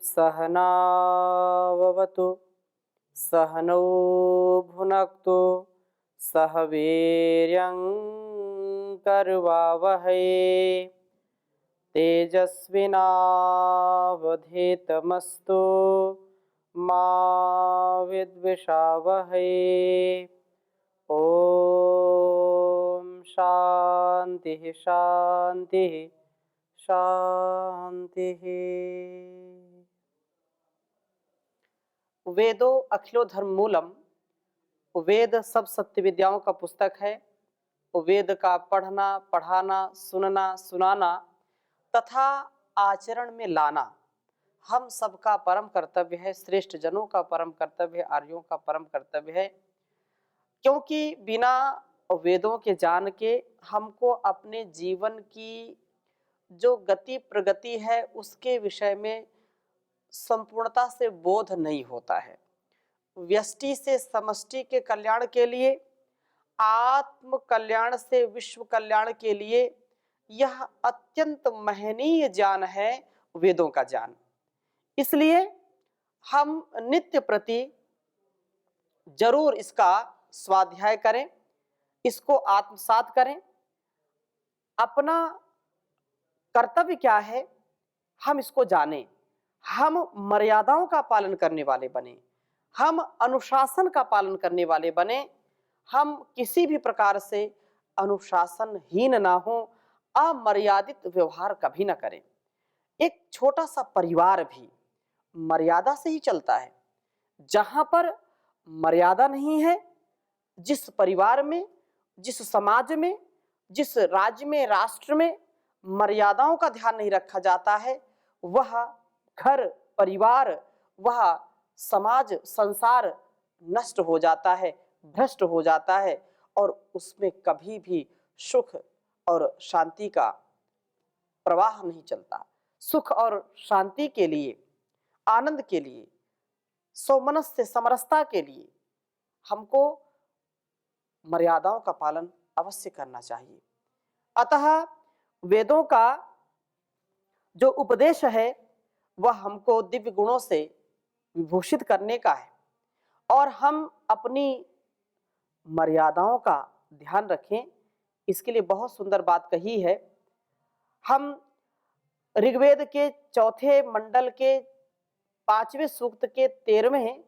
सहनाववतु सहनौ भुनक्तु सह वीर्यं करवावहै तेजस्विनावधीतमस्तु मा विद्विषावहै। ओम शांति शांति शांति। वेदो अखिलो धर्म मूलम, वेद सब सत्य विद्याओं का पुस्तक है। वेद का पढ़ना, पढ़ाना, सुनना, सुनाना तथा आचरण में लाना हम सबका परम कर्तव्य है। श्रेष्ठ जनों का परम कर्तव्य है, आर्यों का परम कर्तव्य है। क्योंकि बिना वेदों के जान के हमको अपने जीवन की जो गति प्रगति है उसके विषय में संपूर्णता से बोध नहीं होता है। व्यष्टि से समष्टि के कल्याण के लिए, आत्म कल्याण से विश्व कल्याण के लिए यह अत्यंत महनीय ज्ञान है वेदों का ज्ञान। इसलिए हम नित्य प्रति जरूर इसका स्वाध्याय करें, इसको आत्मसात करें। अपना कर्तव्य क्या है हम इसको जानें, हम मर्यादाओं का पालन करने वाले बने, हम अनुशासन का पालन करने वाले बने, हम किसी भी प्रकार से अनुशासनहीन ना हो, अमर्यादित व्यवहार कभी ना करें। एक छोटा सा परिवार भी मर्यादा से ही चलता है। जहां पर मर्यादा नहीं है, जिस परिवार में, जिस समाज में, जिस राज्य में, राष्ट्र में मर्यादाओं का ध्यान नहीं रखा जाता है, वह घर परिवार, वह समाज संसार नष्ट हो जाता है, भ्रष्ट हो जाता है और उसमें कभी भी सुख और शांति का प्रवाह नहीं चलता। सुख और शांति के लिए, आनंद के लिए, सौमनस्य समरसता के लिए हमको मर्यादाओं का पालन अवश्य करना चाहिए। अतः वेदों का जो उपदेश है वह हमको दिव्य गुणों से विभूषित करने का है और हम अपनी मर्यादाओं का ध्यान रखें। इसके लिए बहुत सुंदर बात कही है। हम ऋग्वेद के चौथे मंडल के 5वें सूक्त के 13वें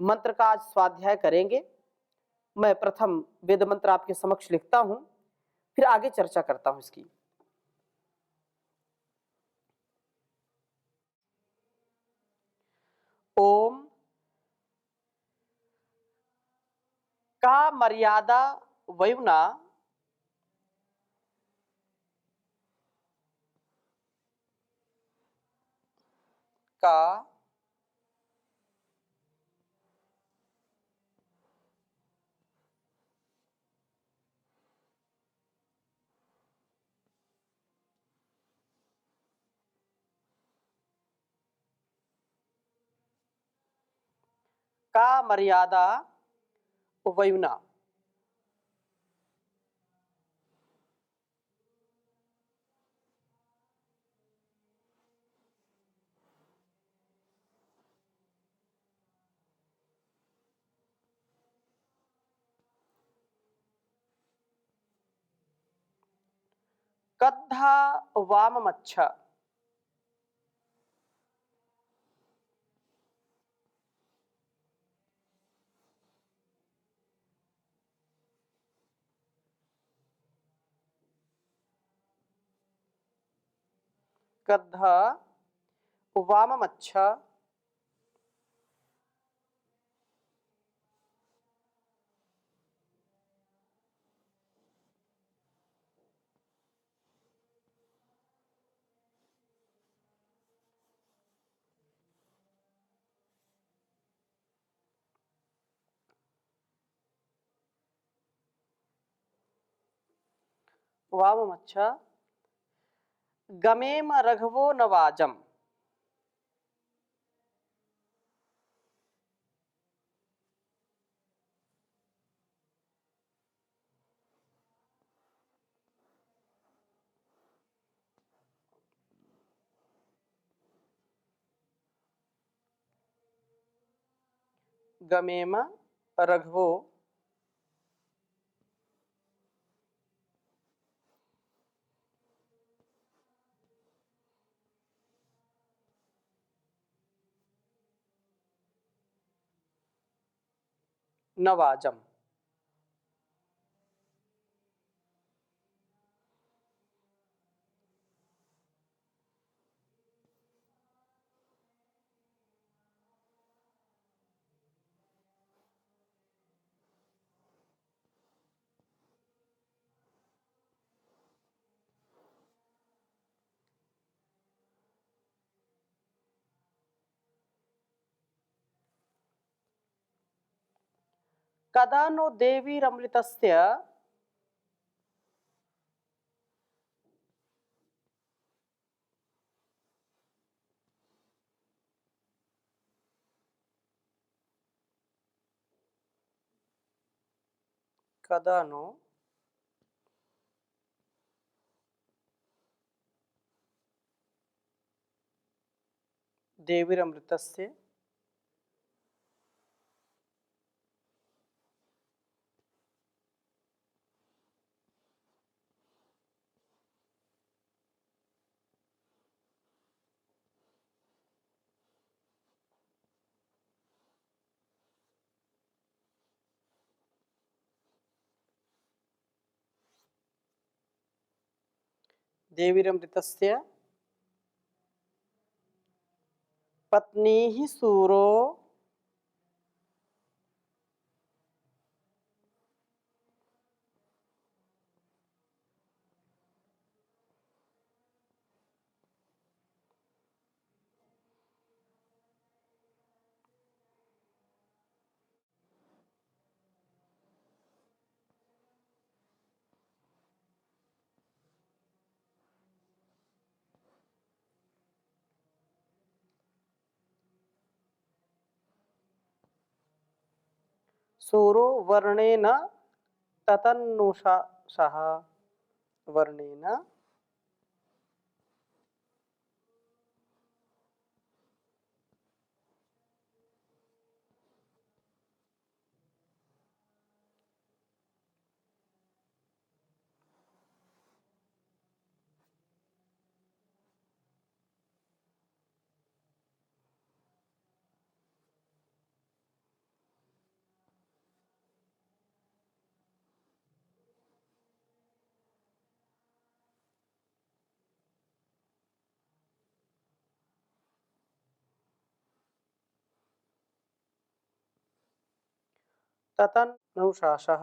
मंत्र का आज स्वाध्याय करेंगे। मैं प्रथम वेद मंत्र आपके समक्ष लिखता हूं, फिर आगे चर्चा करता हूं इसकी। ओम का मर्यादा वयुना का का मर्यादा वयुना। कद्धा वाममच्छ कद्धा वाममच्छ वाममच्छ गमेम रघवो नवाजम। गमेम रघवो नवाजम। कदा नो देवीरमृतस्य कदा नो देवीरमृतस्य देवीरमृतस्य पत्नी सूरो सूरो वर्णेन ततन्नुषः वर्णेन ततन्नुषासः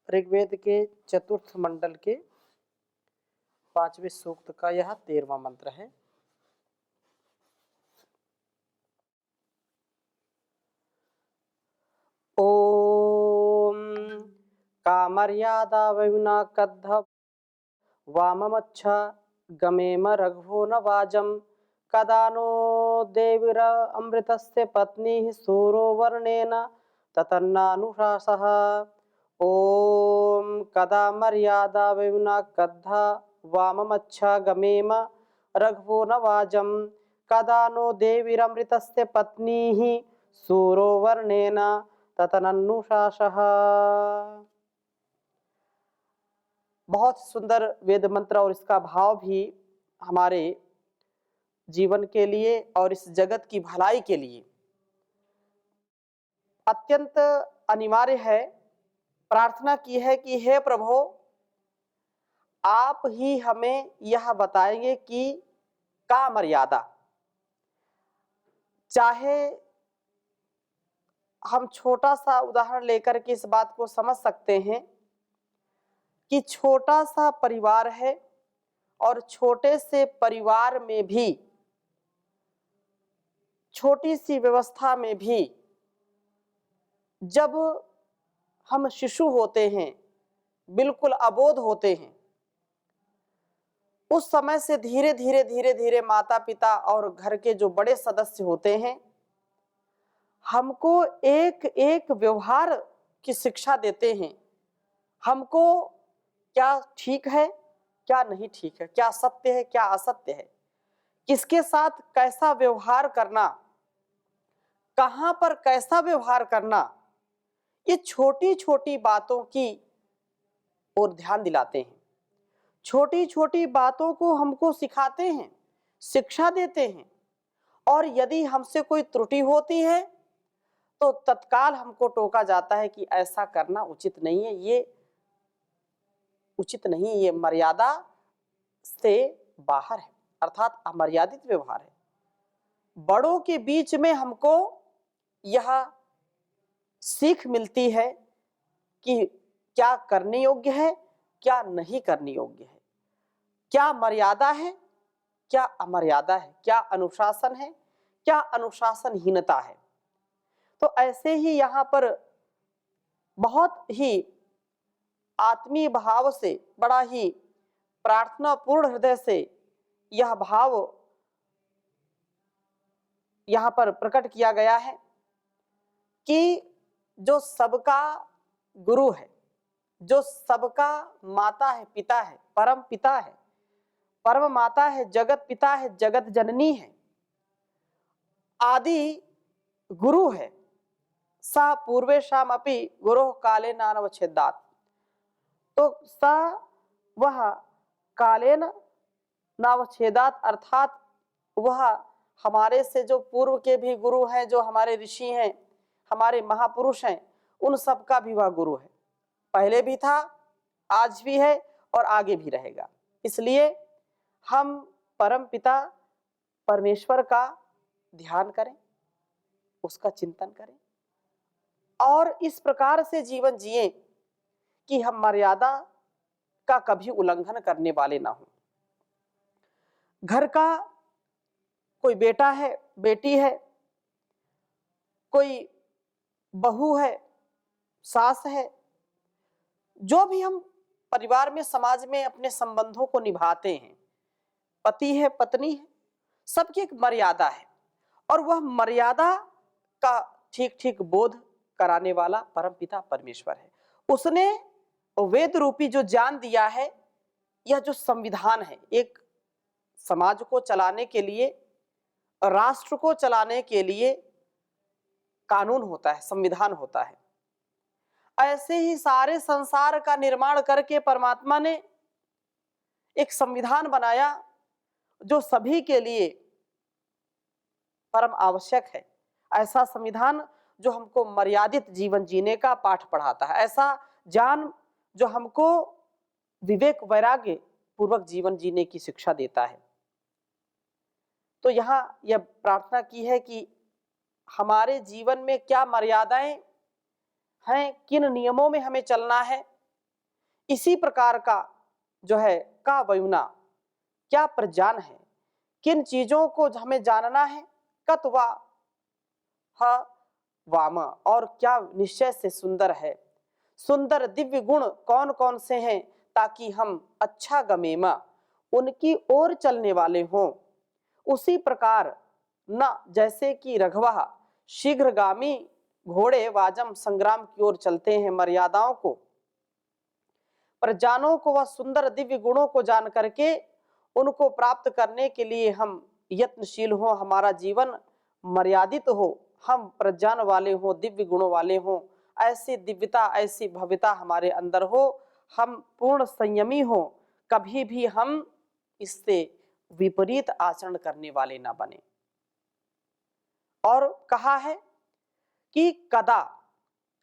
ऋग्वेद के चतुर्थ मंडल के 5वें सूक्त का यह 13वां मंत्र है। ओम कामर्यादा वयुना कद्ध वाममच्छ गमेम रघवो न वाजम कदा नो देवीर अमृतस्य पत्नी सूरो वर्णेन ततन्नानुशासः। ओम कदा मर्यादा वयुना कद्ध वाममच्छ गमेम रघवो न वाजम कदा नो देवीरमृतस्य पत्नी सूरो वर्णेन ततनन्नुशासः। बहुत सुंदर वेद मंत्र और इसका भाव भी हमारे जीवन के लिए और इस जगत की भलाई के लिए अत्यंत अनिवार्य है। प्रार्थना की है कि हे प्रभु, आप ही हमें यह बताएंगे कि का मर्यादा, चाहे हम छोटा सा उदाहरण लेकर के इस बात को समझ सकते हैं कि छोटा सा परिवार है और छोटे से परिवार में भी, छोटी सी व्यवस्था में भी जब हम शिशु होते हैं, बिल्कुल अबोध होते हैं, उस समय से धीरे धीरे धीरे धीरे माता पिता और घर के जो बड़े सदस्य होते हैं हमको एक एक व्यवहार की शिक्षा देते हैं। हमको क्या ठीक है, क्या नहीं ठीक है, क्या सत्य है, क्या असत्य है, किसके साथ कैसा व्यवहार करना, कहां पर कैसा व्यवहार करना, ये छोटी छोटी बातों की ओर ध्यान दिलाते हैं। छोटी छोटी बातों को हमको सिखाते हैं, शिक्षा देते हैं। और यदि हमसे कोई त्रुटि होती है तो तत्काल हमको टोका जाता है कि ऐसा करना उचित नहीं है, ये उचित नहीं, ये मर्यादा से बाहर है, अर्थात अमर्यादित व्यवहार है। बड़ों के बीच में हमको यह सीख मिलती है कि क्या करने योग्य है, क्या नहीं करने योग्य है, क्या मर्यादा है, क्या अमर्यादा है, क्या अनुशासन है, क्या अनुशासनहीनता है। तो ऐसे ही यहाँ पर बहुत ही आत्मीय भाव से, बड़ा ही प्रार्थना पूर्ण हृदय से यह भाव यहाँ पर प्रकट किया गया है कि जो सबका गुरु है, जो सबका माता है, पिता है, परम पिता है, परम माता है, जगत पिता है, जगत जननी है, आदि गुरु है, सा पूर्वेशाम अपि गुरु काले नानवच्छेदात्। तो सा वह कालेन नावच्छेदात्, अर्थात वह हमारे से जो पूर्व के भी गुरु हैं, जो हमारे ऋषि हैं, हमारे महापुरुष हैं, उन सब का भी वह गुरु है। पहले भी था, आज भी है और आगे भी रहेगा। इसलिए हम परम पिता परमेश्वर का ध्यान करें, उसका चिंतन करें और इस प्रकार से जीवन जिए कि हम मर्यादा का कभी उल्लंघन करने वाले ना हो। घर का कोई बेटा है, बेटी है, कोई बहू है, सास है, जो भी हम परिवार में, समाज में अपने संबंधों को निभाते हैं, पति है, पत्नी है, सबकी एक मर्यादा है और वह मर्यादा का ठीक ठीक बोध कराने वाला परमपिता परमेश्वर है। उसने वेद रूपी जो ज्ञान दिया है, यह जो संविधान है, एक समाज को चलाने के लिए, राष्ट्र को चलाने के लिए कानून होता है, संविधान होता है। ऐसे ही सारे संसार का निर्माण करके परमात्मा ने एक संविधान बनाया जो सभी के लिए परम आवश्यक है। ऐसा संविधान जो हमको मर्यादित जीवन जीने का पाठ पढ़ाता है, ऐसा ज्ञान जो हमको विवेक वैराग्य पूर्वक जीवन जीने की शिक्षा देता है। तो यहाँ यह प्रार्थना की है कि हमारे जीवन में क्या मर्यादाएं हैं, किन नियमों में हमें चलना है, इसी प्रकार का जो है का वयुना, क्या प्रज्ञान है, किन चीजों को हमें जानना है, कत्वा ह वाम, और क्या निश्चय से सुंदर है, सुंदर दिव्य गुण कौन कौन से हैं, ताकि हम अच्छा गमेमा उनकी ओर चलने वाले हों। उसी प्रकार न जैसे कि रघवा शीघ्रगामी घोड़े वाजम संग्राम की ओर चलते हैं, मर्यादाओं को, प्रजानों को, वह सुंदर दिव्य गुणों को जान करके उनको प्राप्त करने के लिए हम यत्नशील हो, हमारा जीवन मर्यादित हो, हम प्रज्ञान वाले हो, दिव्य गुणों वाले हो, ऐसी दिव्यता, ऐसी भव्यता हमारे अंदर हो, हम पूर्ण संयमी हो, कभी भी हम इससे विपरीत आचरण करने वाले ना बने। और कहा है कि कदा,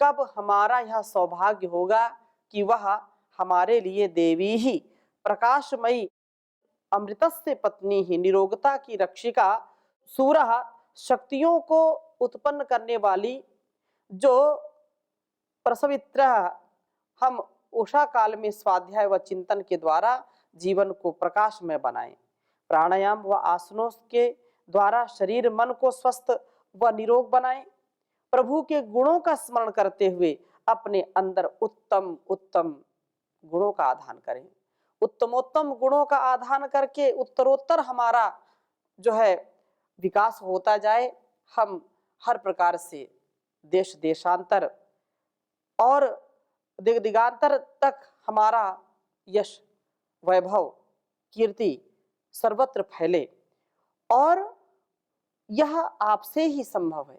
कब हमारा यह सौभाग्य होगा कि वह हमारे लिए देवी ही, प्रकाशमयी अमृतस्य पत्नी ही, निरोगता की रक्षिका, सूरह शक्तियों को उत्पन्न करने वाली, जो प्रसवित्र, हम उषा काल में स्वाध्याय व चिंतन के द्वारा जीवन को प्रकाशमय बनाएं, प्राणायाम व आसनों के द्वारा शरीर मन को स्वस्थ व निरोग बनाएं, प्रभु के गुणों का स्मरण करते हुए अपने अंदर उत्तम उत्तम गुणों का आधान करें, उत्तमोत्तम गुणों का आधान करके उत्तरोत्तर हमारा जो है विकास होता जाए, हम हर प्रकार से देश देशांतर और दिग दिगांतर तक हमारा यश, वैभव, कीर्ति सर्वत्र फैले। और यह आपसे ही संभव है,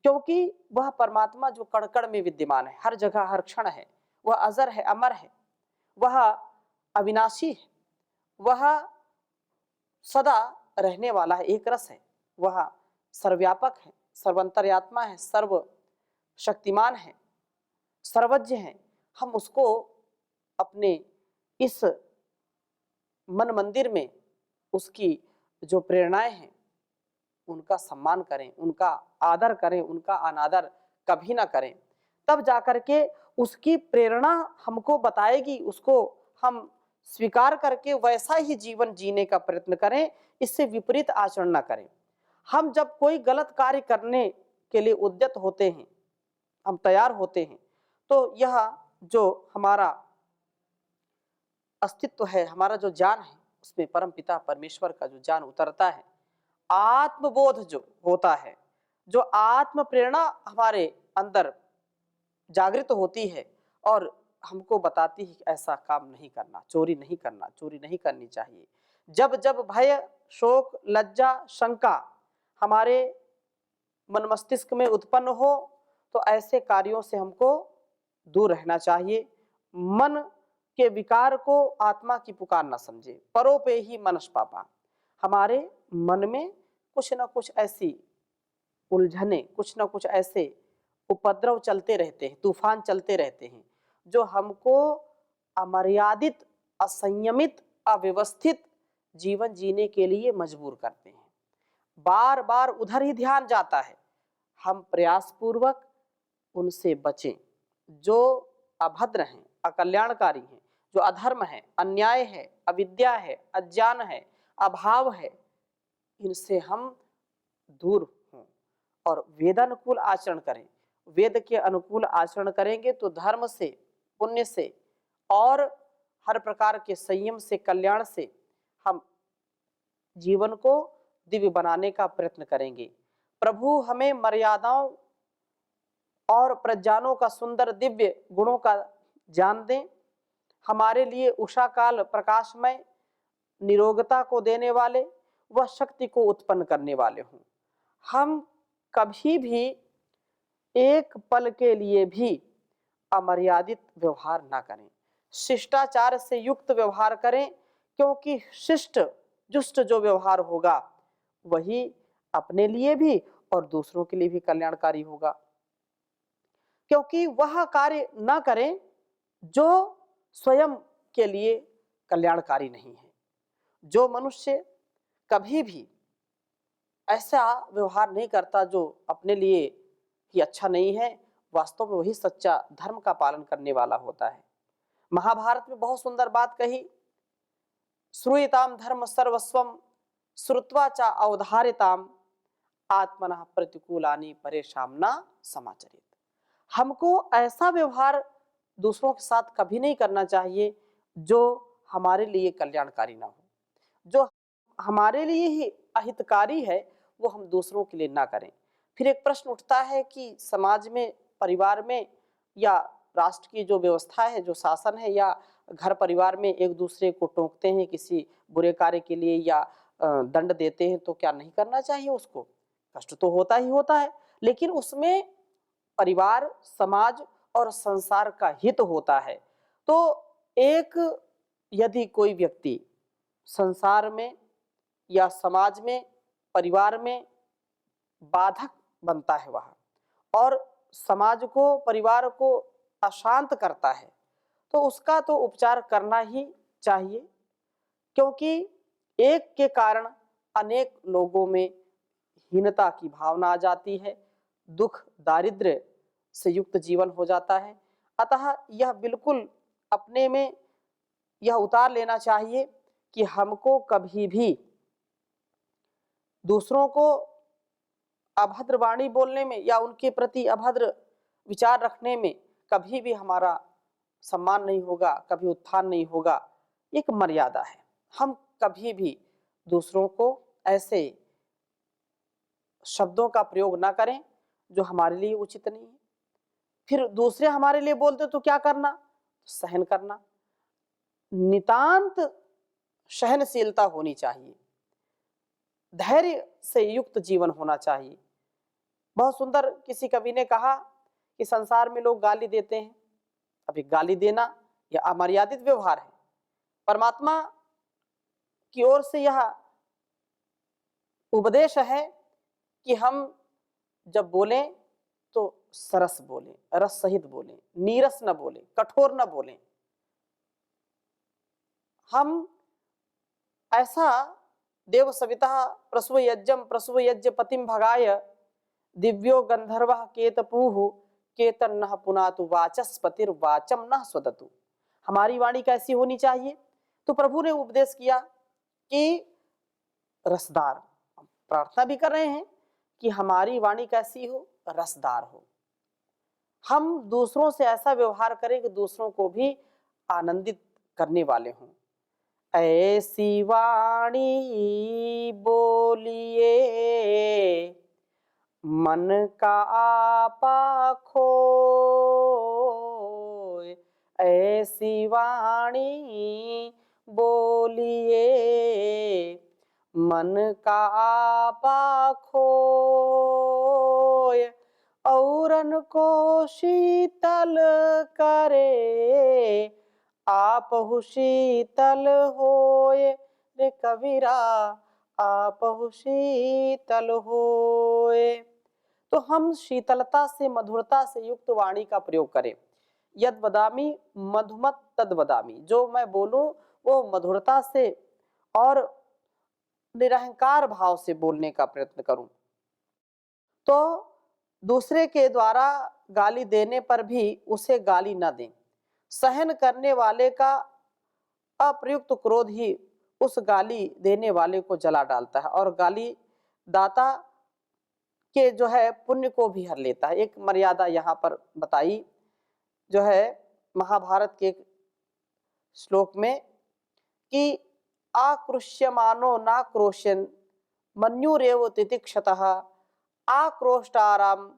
क्योंकि वह परमात्मा जो कण कण में विद्यमान है, हर जगह हर क्षण है, वह अजर है, अमर है, वह अविनाशी है, वह सदा रहने वाला है, एक रस है, वह सर्वव्यापक है, सर्वंतर्यात्मा है, सर्व शक्तिमान है, सर्वज्ञ है। हम उसको अपने इस मन मंदिर में उसकी जो प्रेरणाएं हैं उनका सम्मान करें, उनका आदर करें, उनका अनादर कभी ना करें। तब जाकर के उसकी प्रेरणा हमको बताएगी, उसको हम स्वीकार करके वैसा ही जीवन जीने का प्रयत्न करें, इससे विपरीत आचरण ना करें। हम जब कोई गलत कार्य करने के लिए उद्यत होते हैं, हम तैयार होते हैं, तो यह जो हमारा अस्तित्व है, हमारा जो ज्ञान है, उसमें परम पिता परमेश्वर का जो ज्ञान उतरता है, आत्मबोध जो होता है, जो आत्म प्रेरणा हमारे अंदर जागृत होती है और हमको बताती है कि ऐसा काम नहीं करना, चोरी नहीं करना, चोरी नहीं करनी चाहिए। जब जब भय, शोक, लज्जा, शंका हमारे मन मस्तिष्क में उत्पन्न हो तो ऐसे कार्यों से हमको दूर रहना चाहिए। मन के विकार को आत्मा की पुकार न समझे, परो पे ही मनस पापा। हमारे मन में कुछ न कुछ ऐसी उलझने, कुछ न कुछ ऐसे उपद्रव चलते रहते हैं, तूफान चलते रहते हैं, जो हमको अमर्यादित, असंयमित, अव्यवस्थित जीवन जीने के लिए मजबूर करते हैं। बार बार उधर ही ध्यान जाता है। हम प्रयासपूर्वक उनसे बचें जो अभद्र हैं, अकल्याणकारी हैं, जो अधर्म है, अन्याय है, अविद्या है, अज्ञान है, अभाव है, इनसे हम दूर हों और वेदानुकूल आचरण करें। वेद के अनुकूल आचरण करेंगे तो धर्म से, पुण्य से और हर प्रकार के संयम से, कल्याण से हम जीवन को दिव्य बनाने का प्रयत्न करेंगे। प्रभु हमें मर्यादाओं और प्रज्ञानों का सुंदर दिव्य गुणों का ज्ञान दें, हमारे लिए उषा काल प्रकाशमय निरोगता को देने वाले, वह शक्ति को उत्पन्न करने वाले हों। हम कभी भी एक पल के लिए भी अमर्यादित व्यवहार ना करें, शिष्टाचार से युक्त व्यवहार करें, क्योंकि शिष्ट जुष्ट जो व्यवहार होगा वही अपने लिए भी और दूसरों के लिए भी कल्याणकारी होगा। क्योंकि वह कार्य ना करें जो स्वयं के लिए कल्याणकारी नहीं है। जो मनुष्य कभी भी ऐसा व्यवहार नहीं करता जो अपने लिए ही अच्छा नहीं है, वास्तव में वही सच्चा धर्म का पालन करने वाला होता है। महाभारत में बहुत सुंदर बात कही, श्रूयताम धर्म सर्वस्वम श्रुत्वा च अवधारिताम आत्मनः प्रतिकूलानि परेशान न समाचरित। हमको ऐसा व्यवहार दूसरों के साथ कभी नहीं करना चाहिए जो हमारे लिए कल्याणकारी ना हो। जो हमारे लिए ही अहितकारी है वो हम दूसरों के लिए ना करें। फिर एक प्रश्न उठता है कि समाज में, परिवार में या राष्ट्र की जो व्यवस्था है, जो शासन है, या घर परिवार में एक दूसरे को टोकते हैं किसी बुरे कार्य के लिए या दंड देते हैं, तो क्या नहीं करना चाहिए? उसको कष्ट तो होता ही होता है, लेकिन उसमें परिवार, समाज और संसार का हित होता है। तो एक यदि कोई व्यक्ति संसार में या समाज में, परिवार में बाधक बनता है वह, और समाज को, परिवार को अशांत करता है, तो उसका तो उपचार करना ही चाहिए, क्योंकि एक के कारण अनेक लोगों में हीनता की भावना आ जाती है, दुख दारिद्र्य से युक्त जीवन हो जाता है। अतः यह बिल्कुल अपने में यह उतार लेना चाहिए कि हमको कभी भी दूसरों को अभद्र वाणी बोलने में या उनके प्रति अभद्र विचार रखने में कभी भी हमारा सम्मान नहीं होगा, कभी उत्थान नहीं होगा। एक मर्यादा है, हम कभी भी दूसरों को ऐसे शब्दों का प्रयोग ना करें जो हमारे लिए उचित नहीं है। फिर दूसरे हमारे लिए बोलते तो क्या करना? सहन करना। नितांत सहनशीलता होनी चाहिए, धैर्य से युक्त जीवन होना चाहिए। बहुत सुंदर किसी कवि ने कहा कि संसार में लोग गाली देते हैं। अभी गाली देना यह अमर्यादित व्यवहार है। परमात्मा की ओर से यह उपदेश है कि हम जब बोलें तो सरस बोलें, रस सहित बोलें, नीरस न बोलें, कठोर न बोलें। हम ऐसा देव सविता प्रसव यज्ञम प्रसव यज्ञ पतिम भगाय दिव्यो गंधर्व केतपूहु केतन न पुनातु वाचस्पतिर वाचम न स्वदतु। हमारी वाणी कैसी होनी चाहिए? तो प्रभु ने उपदेश किया कि रसदार, प्रार्थना भी कर रहे हैं कि हमारी वाणी कैसी हो? रसदार हो। हम दूसरों से ऐसा व्यवहार करें कि दूसरों को भी आनंदित करने वाले हों। ऐसी वाणी बोलिए मन का आपा खोए, ऐसी वाणी बोलिए मन का आपा खोए, औरन को शीतल करे आपहु शीतल होए रे कबीरा आपहु शीतल होए। तो हम शीतलता से, मधुरता से युक्त वाणी का प्रयोग करें। यद वदामि मधुमत तद वदामि, जो मैं बोलूं वो मधुरता से और निरहंकार भाव से बोलने का प्रयत्न करूं। तो दूसरे के द्वारा गाली देने पर भी उसे गाली न दें। सहन करने वाले का अप्रयुक्त क्रोध ही उस गाली देने वाले को जला डालता है और गाली दाता के जो है पुण्य को भी हर लेता है। एक मर्यादा यहाँ पर बताई जो है महाभारत के एक श्लोक में कि आक्रोश्यमानो नाक्रोश्यन मन्युरेव तितिक्षतः आक्रोष्टाराम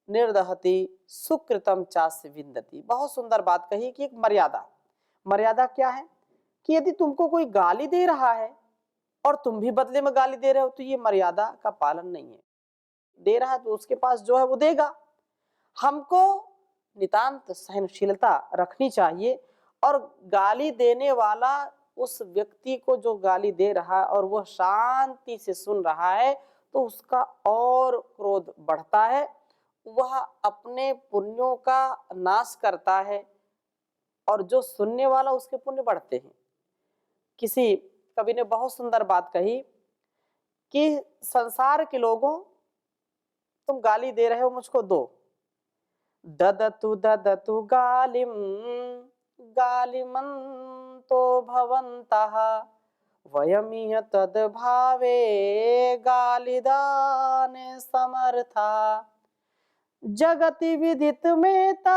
निर्दहति सुकृतम चास्य विन्दति। बहुत सुंदर बात कही कि एक मर्यादा। मर्यादा क्या है कि यदि तुमको कोई गाली दे रहा है और तुम भी बदले में गाली दे रहे हो तो ये मर्यादा का पालन नहीं है। दे रहा है तो उसके पास जो है वो देगा। हमको नितांत सहनशीलता रखनी चाहिए और गाली देने वाला उस व्यक्ति को जो गाली दे रहा है और वह शांति से सुन रहा है तो उसका और क्रोध बढ़ता है, वह अपने पुण्यों का नाश करता है और जो सुनने वाला उसके पुण्य बढ़ते हैं। किसी कवि ने बहुत सुंदर बात कही कि संसार के लोगों, तुम गाली दे रहे हो मुझको दो, ददतु गालिम गालिमन्तो भवन्तः वयमिह तद्भावे गालिदाने समर्था जगति विदित मेता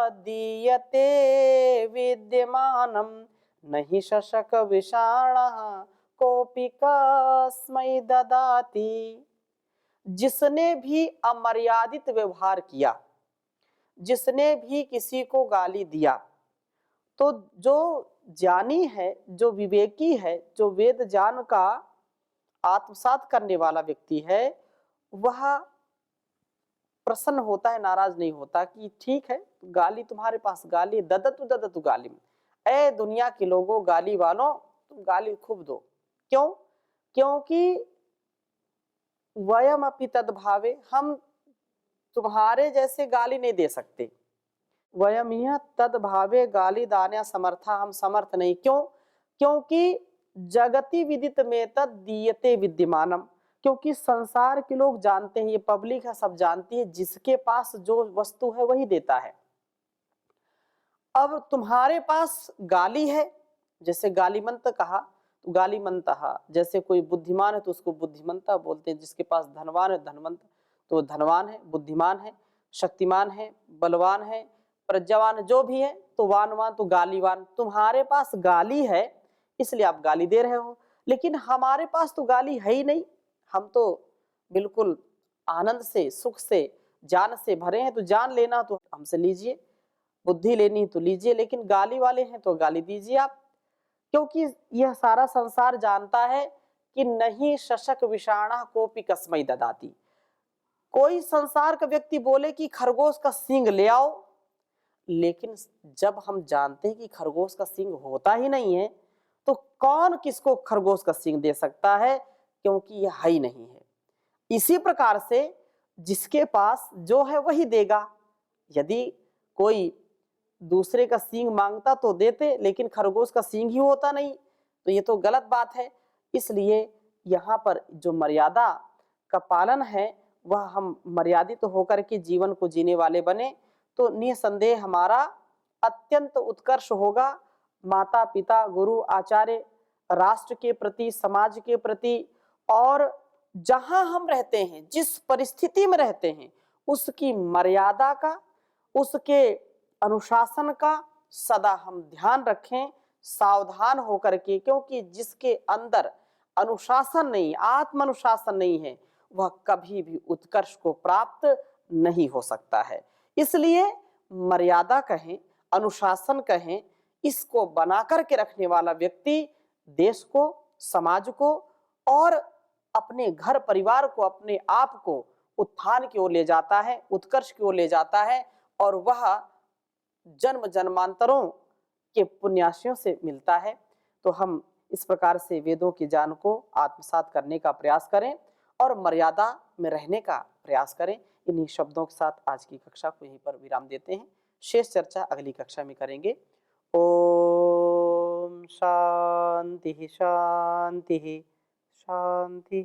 दीयते विद्यमानम नहीं शशक विषाणः कोपि कस्मै ददाति। जिसने भी अमर्यादित व्यवहार किया, जिसने भी किसी को गाली दिया, तो जो ज्ञानी है, जो विवेकी है, जो वेद ज्ञान का आत्मसात करने वाला व्यक्ति है, वह प्रसन्न होता है, नाराज नहीं होता कि ठीक है गाली तुम्हारे पास गाली, ददतु गालिम। ऐ दुनिया के लोगों, गाली वालों, तुम गाली खूब दो। क्यों? क्योंकि वयम अपि तद्भावे, हम तुम्हारे जैसे गाली नहीं दे सकते। वयम यह तद्भावे गाली दान्या समर्था, हम समर्थ नहीं। क्यों? क्योंकि जगति विदित में तद दीयते विद्यमानम, क्योंकि संसार के लोग जानते हैं, ये पब्लिक है, सब जानती है, जिसके पास जो वस्तु है वही देता है। अब तुम्हारे पास गाली है, जैसे गालीमंत कहा तो गालीमंतः, जैसे कोई बुद्धिमान है तो उसको बुद्धिमंता बोलते हैं। जिसके पास धनवान है धनवंत, तो धनवान है, बुद्धिमान है, शक्तिमान है, बलवान है, प्रज्ञावान, जो भी है तो वानवान, तो गालीवान। तुम्हारे पास गाली है इसलिए आप गाली दे रहे हो, लेकिन हमारे पास तो गाली है ही नहीं। हम तो बिल्कुल आनंद से, सुख से, ज्ञान से भरे हैं तो जान लेना तो हमसे लीजिए, बुद्धि लेनी तो लीजिए, लेकिन गाली वाले हैं तो गाली दीजिए आप। क्योंकि यह सारा संसार जानता है कि नहीं शशक विषाणा कोपि कस्मै ददाति। कोई संसार का व्यक्ति बोले कि खरगोश का सींग ले आओ, लेकिन जब हम जानते हैं कि खरगोश का सींग होता ही नहीं है, तो कौन किसको खरगोश का सींग दे सकता है, क्योंकि यह है ही नहीं है। इसी प्रकार से जिसके पास जो है वही देगा। यदि कोई दूसरे का सींग मांगता तो देते, लेकिन खरगोश का सींग ही होता नहीं, तो ये तो गलत बात है। इसलिए यहाँ पर जो मर्यादा का पालन है वह हम मर्यादित तो होकर के जीवन को जीने वाले बने तो निसंदेह हमारा अत्यंत उत्कर्ष होगा। माता पिता गुरु आचार्य, राष्ट्र के प्रति, समाज के प्रति, और जहां हम रहते हैं, जिस परिस्थिति में रहते हैं, उसकी मर्यादा का, उसके अनुशासन का सदा हम ध्यान रखें, सावधान होकर के। क्योंकि जिसके अंदर अनुशासन नहीं, आत्म अनुशासन नहीं है, वह कभी भी उत्कर्ष को प्राप्त नहीं हो सकता है। इसलिए मर्यादा कहें, अनुशासन कहें, इसको बनाकर के रखने वाला व्यक्ति देश को, समाज को और अपने घर परिवार को, अपने आप को उत्थान की ओर ले जाता है, उत्कर्ष की ओर ले जाता है, और वह जन्म जन्मांतरों के पुण्याशियों से मिलता है। तो हम इस प्रकार से वेदों की ज्ञान को आत्मसात करने का प्रयास करें और मर्यादा में रहने का प्रयास करें। इन्हीं शब्दों के साथ आज की कक्षा को यहीं पर विराम देते हैं। शेष चर्चा अगली कक्षा में करेंगे। ओम शांति शांति शांति।